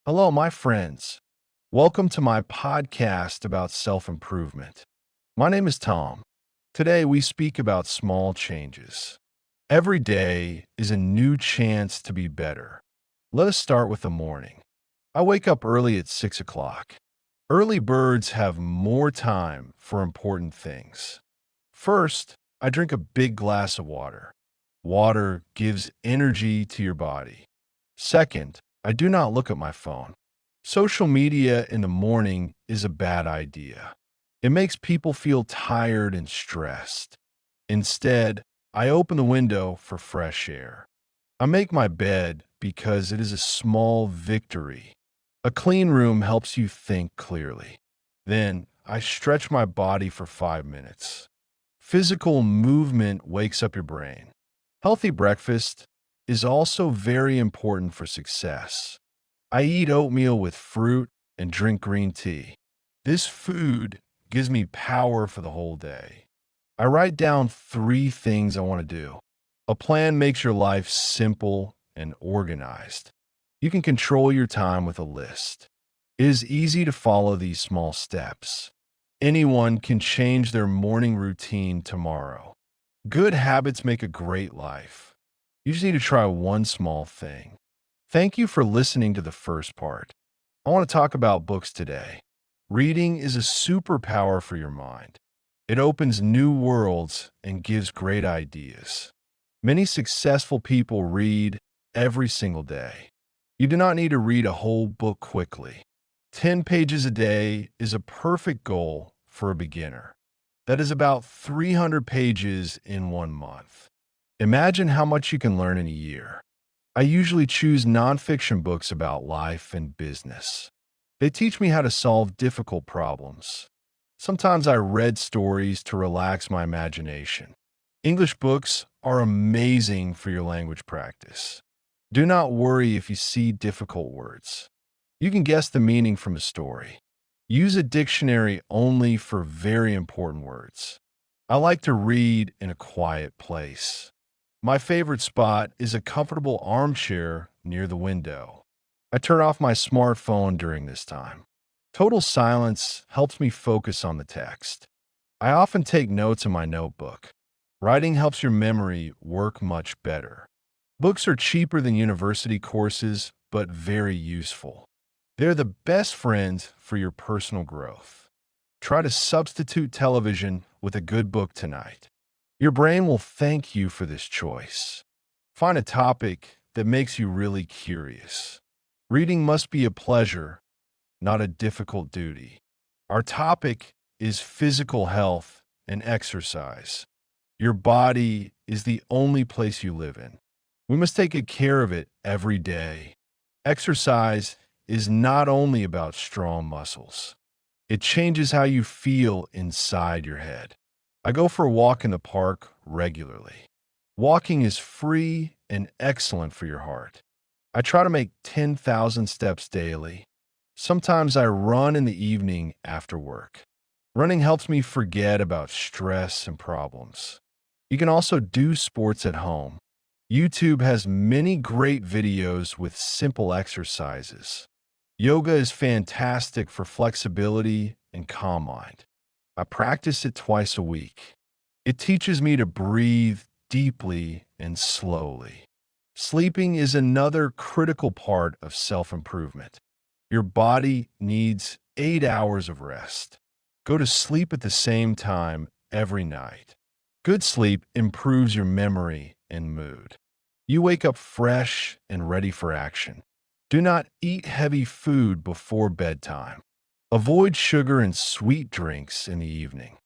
Hello, my friends. Welcome to my podcast about self improvement. My name is Tom. Today, we speak about small changes. Every day is a new chance to be better. Let us start with the morning. I wake up early at 6 o'clock. Early birds have more time for important things. First, I drink a big glass of water. Water gives energy to your body. Second, I do not look at my phone. Social media in the morning is a bad idea. It makes people feel tired and stressed. Instead, I open the window for fresh air. I make my bed because it is a small victory. A clean room helps you think clearly. Then, I stretch my body for 5 minutes. Physical movement wakes up your brain. Healthy breakfast is also very important for success. I eat oatmeal with fruit and drink green tea. This food gives me power for the whole day. I write down 3 things I want to do. A plan makes your life simple and organized. You can control your time with a list. It is easy to follow these small steps. Anyone can change their morning routine tomorrow. Good habits make a great life. You just need to try one small thing. Thank you for listening to the first part. I want to talk about books today. Reading is a superpower for your mind. It opens new worlds and gives great ideas. Many successful people read every single day. You do not need to read a whole book quickly. 10 pages a day is a perfect goal for a beginner. That is about 300 pages in 1 month. Imagine how much you can learn in a year. I usually choose nonfiction books about life and business. They teach me how to solve difficult problems. Sometimes I read stories to relax my imagination. English books are amazing for your language practice. Do not worry if you see difficult words. You can guess the meaning from a story. Use a dictionary only for very important words. I like to read in a quiet place. My favorite spot is a comfortable armchair near the window. I turn off my smartphone during this time. Total silence helps me focus on the text. I often take notes in my notebook. Writing helps your memory work much better. Books are cheaper than university courses, but very useful. They're the best friends for your personal growth. Try to substitute television with a good book tonight. Your brain will thank you for this choice. Find a topic that makes you really curious. Reading must be a pleasure, not a difficult duty. Our topic is physical health and exercise. Your body is the only place you live in. We must take good care of it every day. Exercise is not only about strong muscles. It changes how you feel inside your head. I go for a walk in the park regularly. Walking is free and excellent for your heart. I try to make 10,000 steps daily. Sometimes I run in the evening after work. Running helps me forget about stress and problems. You can also do sports at home. YouTube has many great videos with simple exercises. Yoga is fantastic for flexibility and calm mind. I practice it twice a week. It teaches me to breathe deeply and slowly. Sleeping is another critical part of self-improvement. Your body needs 8 hours of rest. Go to sleep at the same time every night. Good sleep improves your memory and mood. You wake up fresh and ready for action. Do not eat heavy food before bedtime. Avoid sugar and sweet drinks in the evening.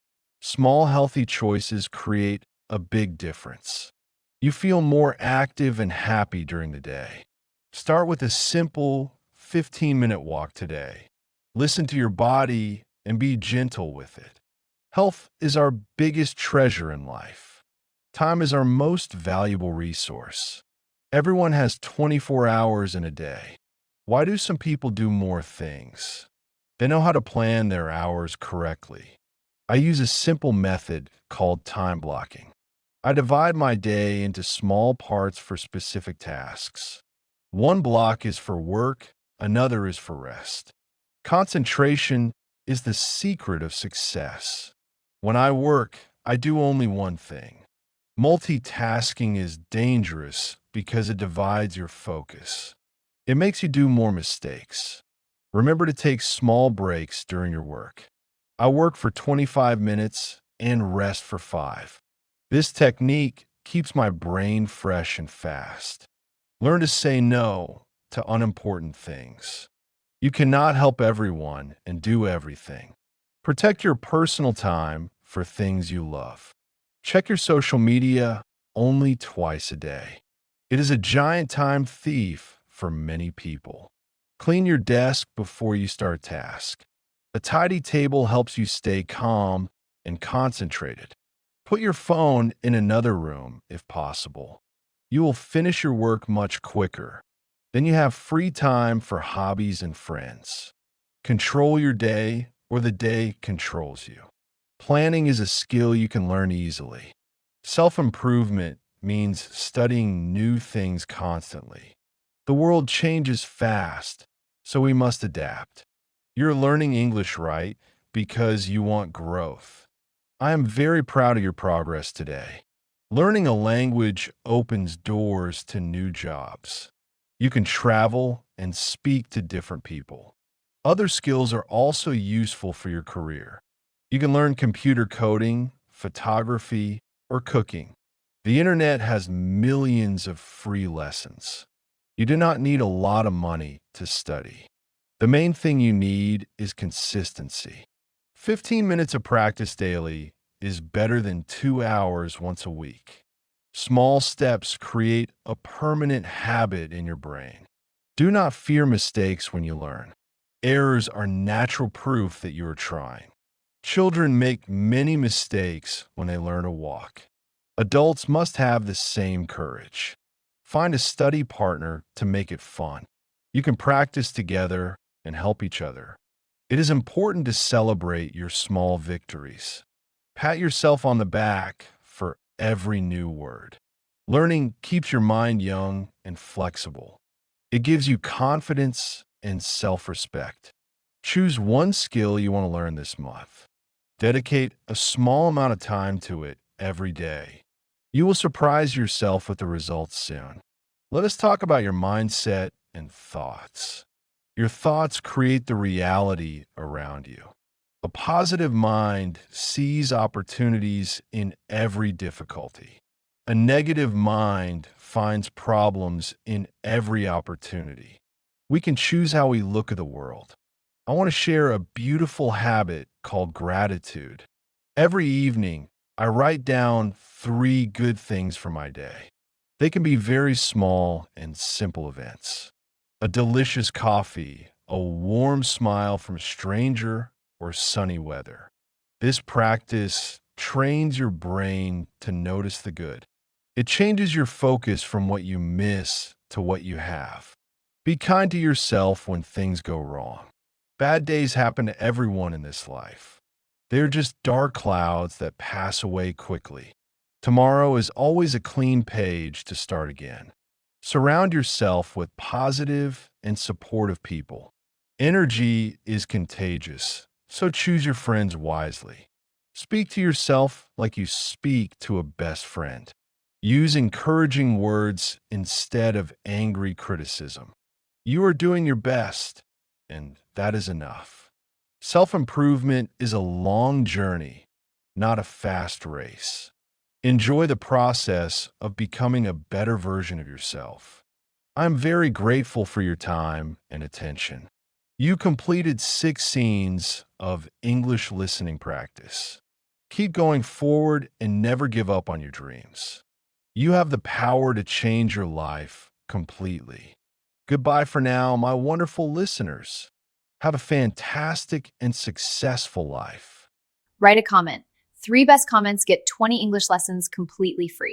Small healthy choices create a big difference. You feel more active and happy during the day. Start with a simple 15-minute walk today. Listen to your body and be gentle with it. Health is our biggest treasure in life. Time is our most valuable resource. Everyone has 24 hours in a day. Why do some people do more things? They know how to plan their hours correctly. I use a simple method called time blocking. I divide my day into small parts for specific tasks. One block is for work, another is for rest. Concentration is the secret of success. When I work, I do only one thing. Multitasking is dangerous because it divides your focus. It makes you do more mistakes. Remember to take small breaks during your work. I work for 25 minutes and rest for 5. This technique keeps my brain fresh and fast. Learn to say no to unimportant things. You cannot help everyone and do everything. Protect your personal time for things you love. Check your social media only twice a day. It is a giant time thief for many people. Clean your desk before you start a task. A tidy table helps you stay calm and concentrated. Put your phone in another room if possible. You will finish your work much quicker. Then you have free time for hobbies and friends. Control your day or the day controls you. Planning is a skill you can learn easily. Self-improvement means studying new things constantly. The world changes fast, so we must adapt. You're learning English right because you want growth. I am very proud of your progress today. Learning a language opens doors to new jobs. You can travel and speak to different people. Other skills are also useful for your career. You can learn computer coding, photography, or cooking. The internet has millions of free lessons. You do not need a lot of money to study. The main thing you need is consistency. 15 minutes of practice daily is better than 2 hours once a week. Small steps create a permanent habit in your brain. Do not fear mistakes when you learn. Errors are natural proof that you are trying. Children make many mistakes when they learn to walk. Adults must have the same courage. Find a study partner to make it fun. You can practice together and help each other. It is important to celebrate your small victories. Pat yourself on the back for every new word. Learning keeps your mind young and flexible. It gives you confidence and self-respect. Choose one skill you want to learn this month. Dedicate a small amount of time to it every day. You will surprise yourself with the results soon. Let us talk about your mindset and thoughts. Your thoughts create the reality around you. A positive mind sees opportunities in every difficulty. A negative mind finds problems in every opportunity. We can choose how we look at the world. I want to share a beautiful habit called gratitude. Every evening, I write down 3 good things for my day. They can be very small and simple events. A delicious coffee, a warm smile from a stranger, or sunny weather. This practice trains your brain to notice the good. It changes your focus from what you miss to what you have. Be kind to yourself when things go wrong. Bad days happen to everyone in this life. They're just dark clouds that pass away quickly. Tomorrow is always a clean page to start again. Surround yourself with positive and supportive people. Energy is contagious, so choose your friends wisely. Speak to yourself like you speak to a best friend. Use encouraging words instead of angry criticism. You are doing your best, and that is enough. Self-improvement is a long journey, not a fast race. Enjoy the process of becoming a better version of yourself. I'm very grateful for your time and attention. You completed 6 scenes of English listening practice. Keep going forward and never give up on your dreams. You have the power to change your life completely. Goodbye for now, my wonderful listeners. Have a fantastic and successful life. Write a comment. 3 best comments get 20 English lessons completely free.